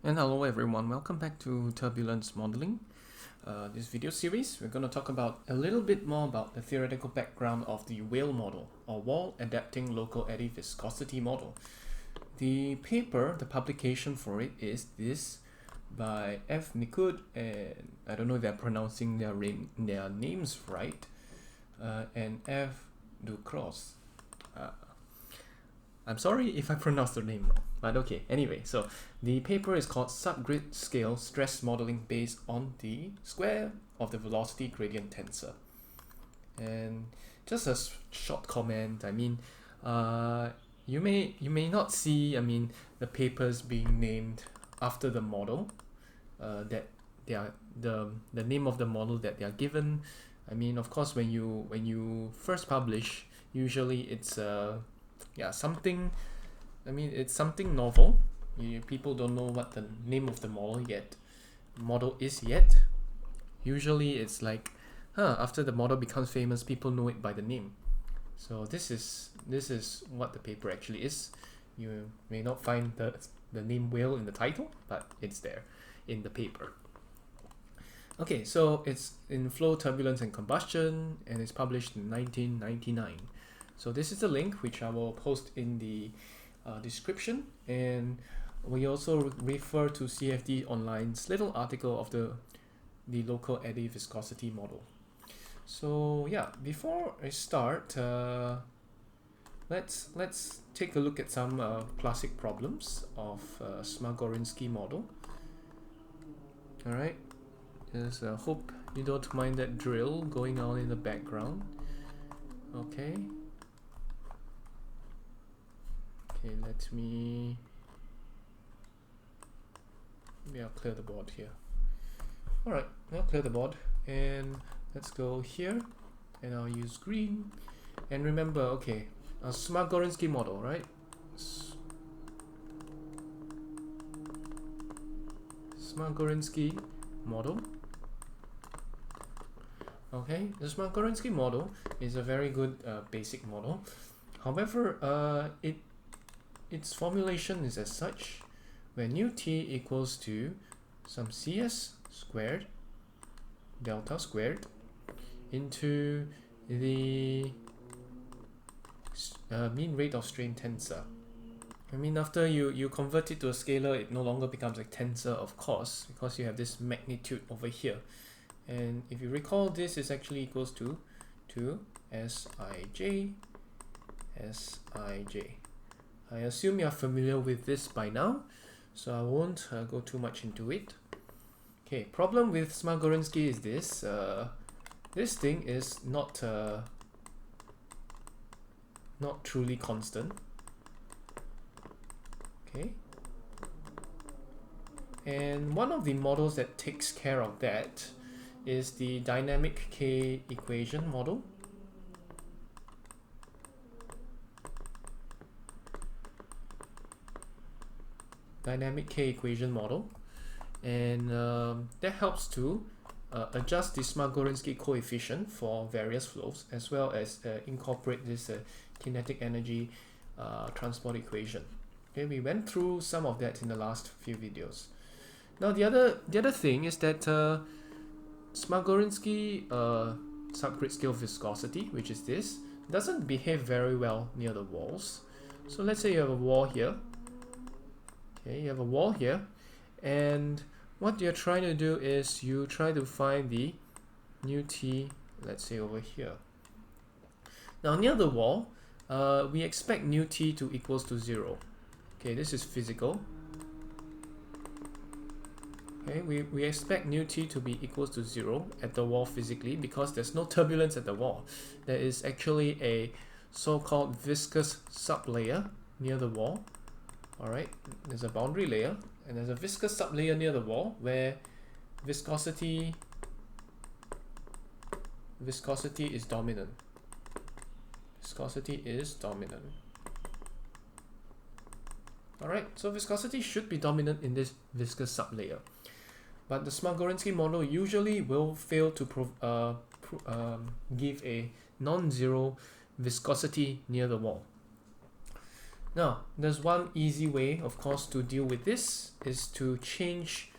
And hello everyone, welcome back to Turbulence Modeling. This video series, we're going to talk about a little bit more about the theoretical background of the WALE model, or Wall Adapting Local Eddy Viscosity Model. The paper, the publication for it is this by F. Nicoud, and I don't know if they're pronouncing their names right, and F. Ducros. I'm sorry if I pronounced the name wrong, but okay. Anyway, so the paper is called Subgrid-Scale Stress Modeling based on the square of the velocity gradient tensor. And just a short comment, I mean, you may not see, the papers being named after the model, that they are the name of the model that they are given. I mean, of course, when you first publish, usually it's something. It's something novel. People don't know what the name of the model is yet. Usually it's like, after the model becomes famous, people know it by the name. So this is what the paper actually is. You may not find the name WALE in the title, but it's there in the paper. Okay, so it's in Flow, Turbulence, and Combustion, and it's published in 1999. So this is the link which I will post in the description, and we also refer to CFD Online's little article of the local eddy viscosity model. So yeah, before I start, let's take a look at some classic problems of Smagorinsky model. All right, just hope you don't mind that drill going on in the background. Okay. Okay, maybe I'll clear the board here. Alright, I'll clear the board and let's go here and I'll use green. And remember, okay, a Smagorinsky model, right? Smagorinsky model. Okay, the Smagorinsky model is a very good basic model. However, its formulation is as such, where nu t equals to some cs squared delta squared into the mean rate of strain tensor. After you convert it to a scalar, it no longer becomes a tensor, of course, because you have this magnitude over here. And if you recall, this is actually equals to Sij. I assume you are familiar with this by now, so I won't go too much into it. Okay, problem with Smagorinsky is this. This thing is not truly constant. Okay. And one of the models that takes care of that is the Dynamic KEquation model. Dynamic KEquation model, and that helps to adjust the Smagorinsky coefficient for various flows, as well as incorporate this kinetic energy transport equation. Okay, we went through some of that in the last few videos. Now the other thing is that Smagorinsky subgrid-scale viscosity, which is this, doesn't behave very well near the walls. So let's say you have a wall here. Okay, you have a wall here, and what you're trying to do is you try to find the nu t, let's say over here. Now near the wall, we expect nu t to equals to 0. Okay, this is physical. Okay, we expect nu t to be equals to 0 at the wall physically because there's no turbulence at the wall. There is actually a so-called viscous sublayer near the wall. Alright, there's a boundary layer and there's a viscous sublayer near the wall where viscosity is dominant. Viscosity is dominant. Alright, so viscosity should be dominant in this viscous sublayer. But the Smagorinsky model usually will fail to give a non-zero viscosity near the wall. Now, there's one easy way, of course, to deal with this is to change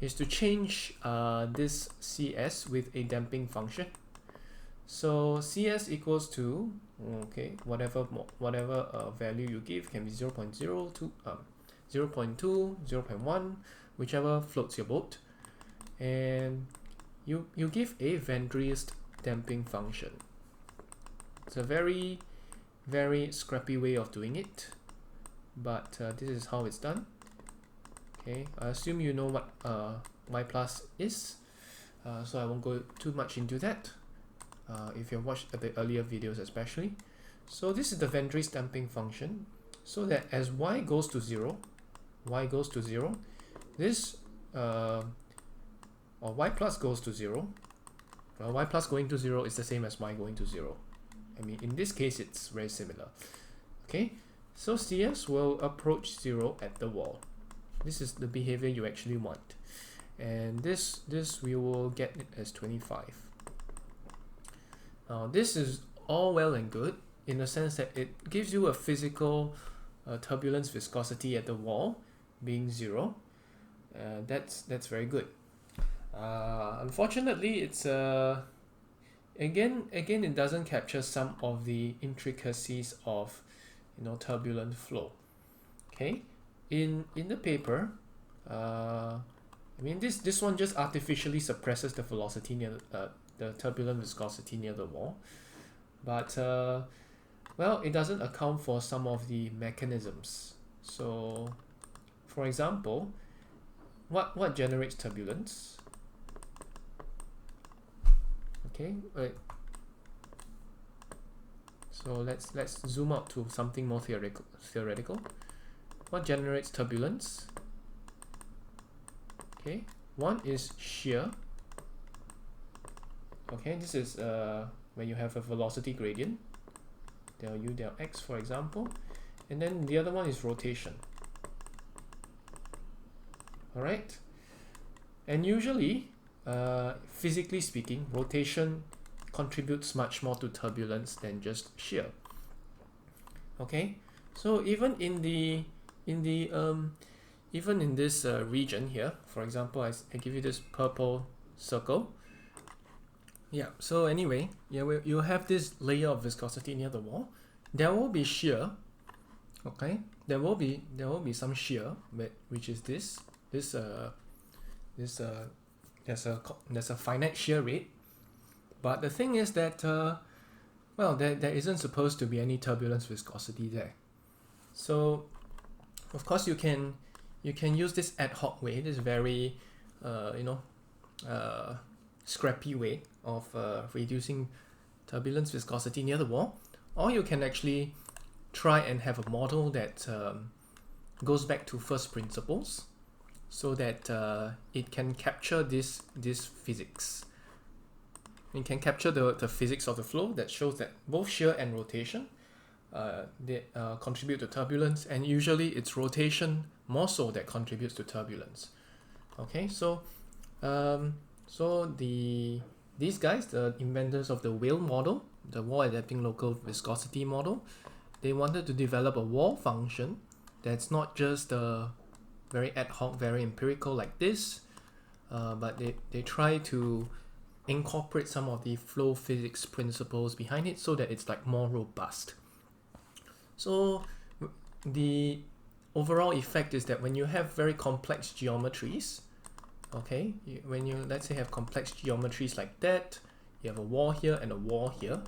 this CS with a damping function. So CS equals to whatever value you give, can be 0.02, 0.1, whichever floats your boat, and you give a Van Driest damping function. It's a very scrappy way of doing it, but this is how it's done. Okay, I assume you know what y plus is, so I won't go too much into that. If you've watched the earlier videos especially. So this is the Van Driest damping function, so that as y goes to 0, this or y plus goes to 0. Well, y plus going to 0 is the same as y going to 0. I mean, in this case, it's very similar. Okay, so CS will approach 0 at the wall. This is the behavior you actually want. And this we will get it as 25. Now, this is all well and good in the sense that it gives you a physical turbulence viscosity at the wall being 0. That's very good. Unfortunately, it's again it doesn't capture some of the intricacies of turbulent flow. Okay, in the paper, I mean this one just artificially suppresses the velocity near the turbulent viscosity near the wall, but well, it doesn't account for some of the mechanisms. So for example, what generates turbulence? Okay, right. So let's zoom out to something more theoretical. What generates turbulence? Okay, one is shear. Okay, this is when you have a velocity gradient, del u del x, for example, and then the other one is rotation. All right, and usually, physically speaking, rotation contributes much more to turbulence than just shear. Okay, so even in this region here, for example, I give you this purple circle. Yeah, so anyway, yeah, you have this layer of viscosity near the wall. There will be shear. Okay, there will be some shear, which is there's a finite shear rate. But the thing is that well, there isn't supposed to be any turbulence viscosity there. So of course you can use this ad hoc way, this very scrappy way of reducing turbulence viscosity near the wall, or you can actually try and have a model that goes back to first principles, so that it can capture this physics. It can capture the physics of the flow that shows that both shear and rotation they contribute to turbulence, and usually it's rotation more so that contributes to turbulence. Okay, so these guys, the inventors of the WALE model, the wall adapting local viscosity model, they wanted to develop a wall function that's not just very ad hoc, very empirical like this, but they try to incorporate some of the flow physics principles behind it so that it's like more robust. So the overall effect is that when you have very complex geometries, okay, when you let's say have complex geometries like that, you have a wall here and a wall here.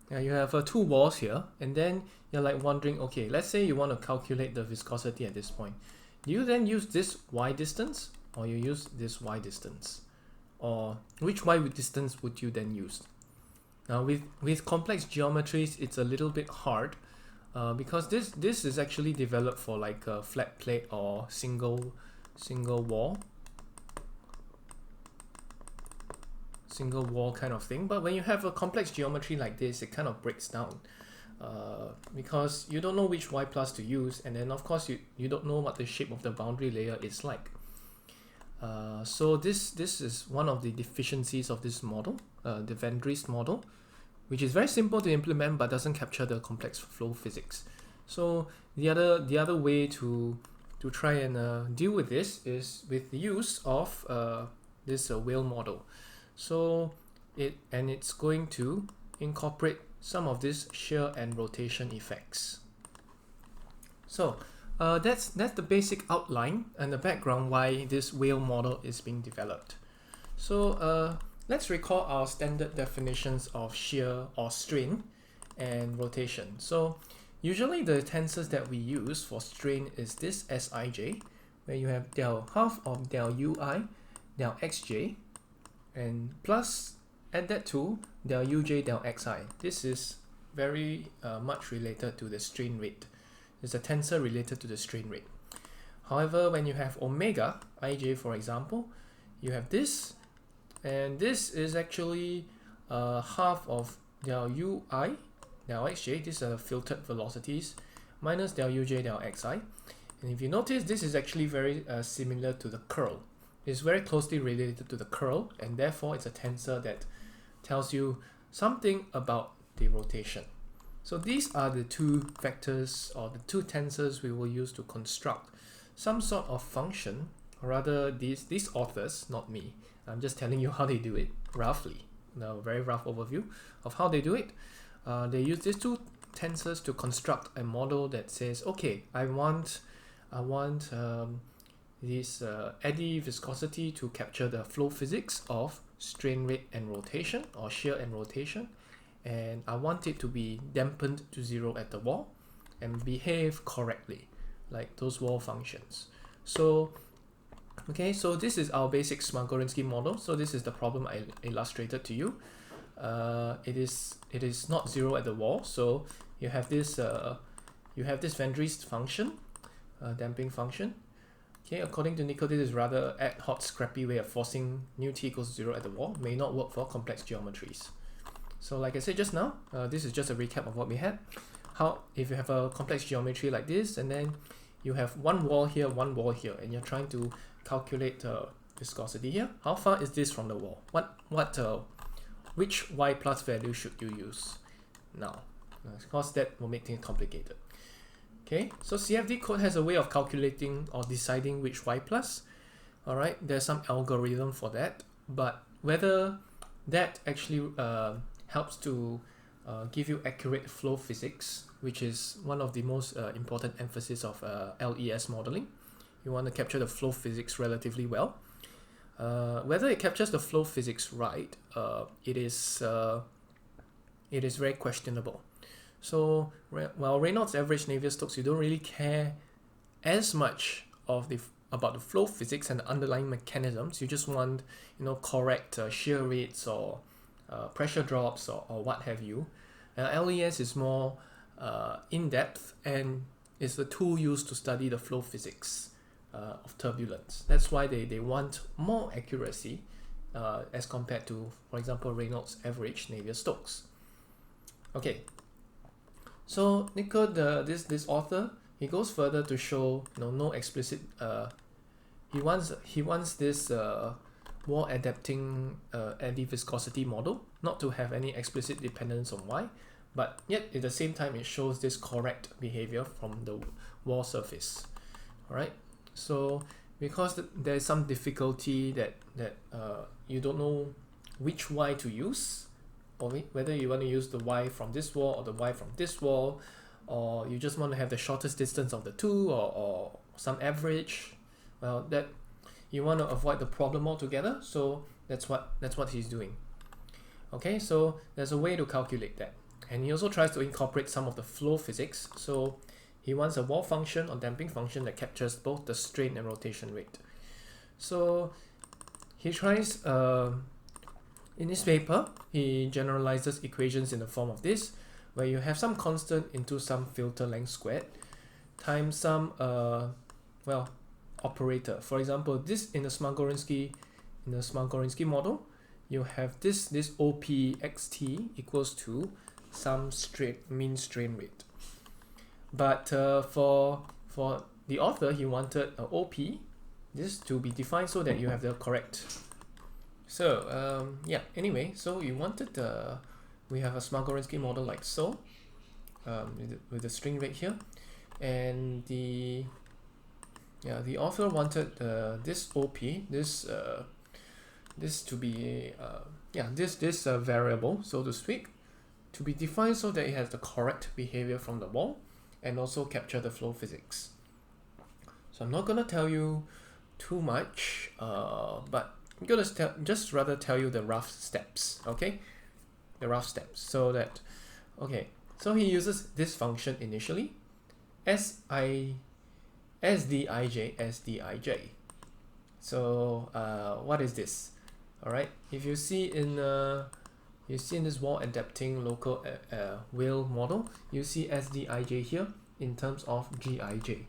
Now you have two walls here, and then you're like wondering, okay, let's say you want to calculate the viscosity at this point. Do you then use this y distance, or you use this y distance? Or which y distance would you then use? Now with complex geometries, it's a little bit hard because this is actually developed for like a flat plate or single wall kind of thing. But when you have a complex geometry like this, it kind of breaks down because you don't know which y plus to use, and then of course you don't know what the shape of the boundary layer is like. So this is one of the deficiencies of this model, the Van Driest model, which is very simple to implement but doesn't capture the complex flow physics. So the other way to try and deal with this is with the use of this WALE model. So it's going to incorporate some of this shear and rotation effects. So that's the basic outline and the background why this WALE model is being developed. So let's recall our standard definitions of shear or strain and rotation. So usually the tensors that we use for strain is this Sij, where you have del half of del ui, del xj, and plus add that to del uj del xi. This is very much related to the strain rate. It's a tensor related to the strain rate. However, when you have omega ij, for example, you have this, and this is actually half of del ui del xj. These are filtered velocities minus del uj del xi. And if you notice, this is actually very similar to the curl. It's very closely related to the curl, and therefore it's a tensor that tells you something about the rotation. So these are the two vectors or the two tensors we will use to construct some sort of function, or rather these authors, not me. I'm just telling you how they do it roughly. A very rough overview of how they do it. They use these two tensors to construct a model that says, okay, I want this eddy viscosity to capture the flow physics of strain rate and rotation, or shear and rotation, and I want it to be dampened to 0 at the wall and behave correctly, like those wall functions. So okay, so this is our basic Smagorinsky model. So this is the problem I illustrated to you. It is not 0 at the wall, so you have this Van Dries function, damping function. Okay, according to Nicoud, this is rather ad hoc, scrappy way of forcing nu t equals 0 at the wall. May not work for complex geometries. So like I said just now, this is just a recap of what we had. How if you have a complex geometry like this, and then you have one wall here, and you're trying to calculate viscosity here. How far is this from the wall? Which y plus value should you use now? Because that will make things complicated. Okay, so CFD code has a way of calculating or deciding which y plus. All right, there's some algorithm for that, but whether that actually helps to give you accurate flow physics, which is one of the most important emphasis of LES modeling. You want to capture the flow physics relatively well. Whether it captures the flow physics right, it is very questionable. So while Reynolds average Navier-Stokes, you don't really care as much about the flow physics and the underlying mechanisms. You just want correct shear rates or pressure drops or what have you. LES is more in-depth and is the tool used to study the flow physics of turbulence. That's why they want more accuracy as compared to, for example, Reynolds average Navier-Stokes. Okay, so Nicoud, this author, he goes further to show no explicit. He wants this wall adapting eddy viscosity model not to have any explicit dependence on y, but yet at the same time it shows this correct behavior from the wall surface. All right. So because there's some difficulty that you don't know which y to use, or whether you want to use the y from this wall or the y from this wall, or you just want to have the shortest distance of the two, or some average, well, that you want to avoid the problem altogether. So that's what he's doing. Okay, so there's a way to calculate that, and he also tries to incorporate some of the flow physics. So he wants a wall function or damping function that captures both the strain and rotation rate. So he tries, in his paper, he generalizes equations in the form of this, where you have some constant into some filter length squared times some operator. For example, this in the Smagorinsky model, you have this OP xt equals to some mean strain rate. But for the author, he wanted OP this to be defined so that you have the correct. So yeah, anyway, so you wanted we have a Smagorinsky model like so. with the string rate here, and the author wanted this OP, this to be this variable, so to speak, to be defined so that it has the correct behavior from the wall and also capture the flow physics. So I'm not gonna tell you too much, but I'm gonna just rather tell you the rough steps, okay? The rough steps, so that, okay, so he uses this function initially, sdij. So what is this? All right, if you see in this wall adapting local WALE model, you see sdij here in terms of gij,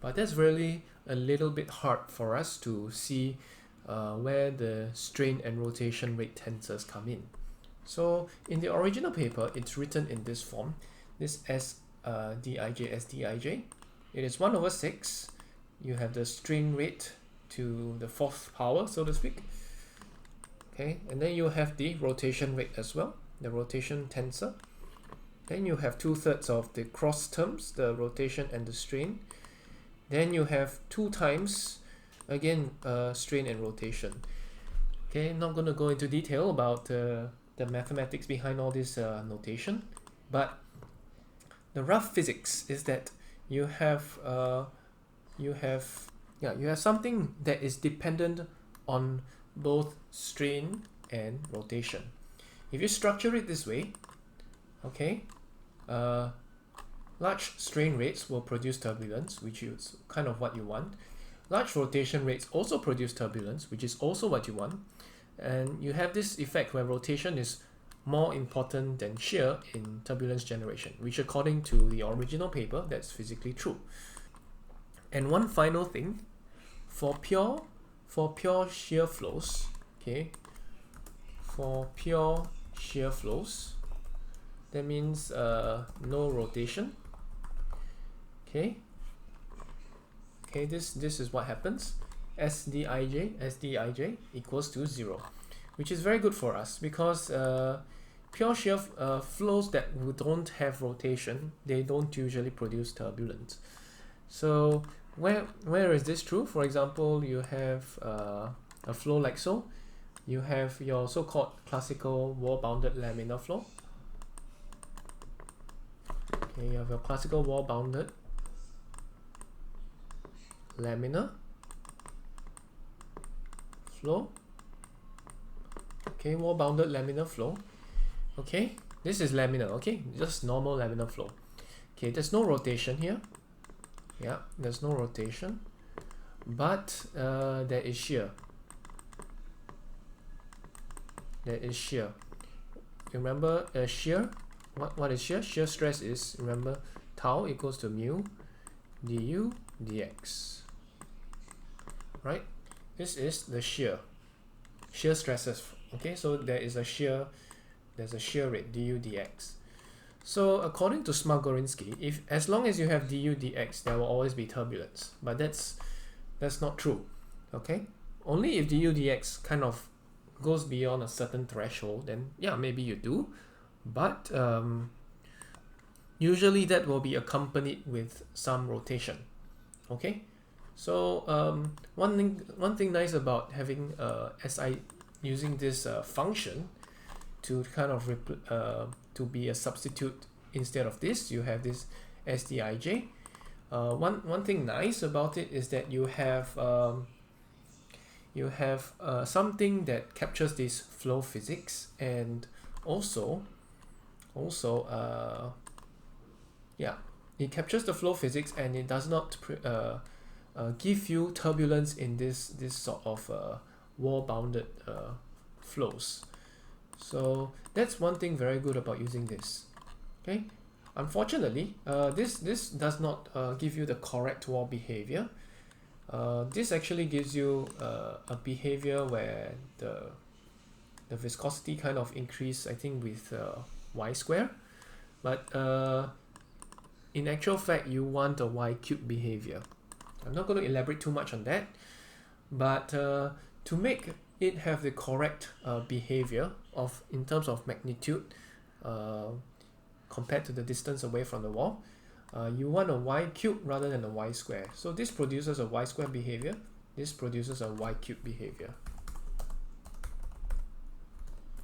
but that's really a little bit hard for us to see where the strain and rotation rate tensors come in. So in the original paper, it's written in this form, this sdij. It is 1/6. You have the strain rate to the 4th power, so to speak. Okay, and then you have the rotation rate as well, the rotation tensor. Then you have 2/3 of the cross terms, the rotation and the strain. Then you have 2 times, again, strain and rotation. Okay, I'm not going to go into detail about the mathematics behind all this notation, but the rough physics is that you have something that is dependent on both strain and rotation. If you structure it this way, okay, large strain rates will produce turbulence, which is kind of what you want. Large rotation rates also produce turbulence, which is also what you want. And you have this effect where rotation is more important than shear in turbulence generation, which according to the original paper, that's physically true. And one final thing, for pure shear flows, okay, for pure shear flows, that means no rotation. Okay, this is what happens. Sdij equals to 0, which is very good for us because pure shear flows that don't have rotation, they don't usually produce turbulence. So where is this true? For example, you have a flow like so. You have your so-called classical wall-bounded laminar flow. Okay, you have your classical wall-bounded laminar flow. Okay, wall-bounded laminar flow. Okay, this is laminar, okay, just normal laminar flow. Okay, there's no rotation here. Yeah, there's no rotation, but there is shear. There is shear. Remember shear? What is shear? Shear stress is, remember, tau equals to mu du dx. Right? This is the shear stresses. Okay, so there is a shear, there's a shear rate du dx. So according to Smagorinsky, as long as you have du dx, there will always be turbulence. But that's not true. Okay, only if du dx kind of goes beyond a certain threshold, then yeah, maybe you do. But usually that will be accompanied with some rotation. Okay, so one thing nice about having using this function to kind of to be a substitute instead of this, you have this sdij. One thing nice about it is that you have something that captures this flow physics, and also it captures the flow physics, and it does not give you turbulence in this sort of wall-bounded flows. So that's one thing very good about using this. Okay, unfortunately, this does not give you the correct wall behavior. This actually gives you a behavior where the viscosity kind of increase, I think, with y square, but in actual fact you want a y cube behavior. I'm not going to elaborate too much on that, but to make it have the correct behavior in terms of magnitude, compared to the distance away from the wall. You want a y cube rather than a y square. So this produces a y square behavior. This produces a y cube behavior.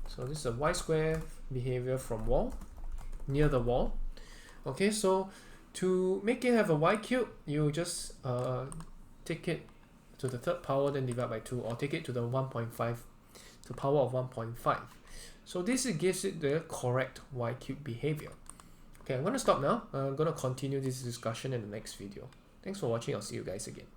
So this is a y square behavior from wall, near the wall. Okay, so to make it have a y cube, you just take it to the third power, then divide by 2, or take it to the 1.5, to power of 1.5. So this gives it the correct y cube behavior. Okay, I'm going to stop now. I'm going to continue this discussion in the next video. Thanks for watching. I'll see you guys again.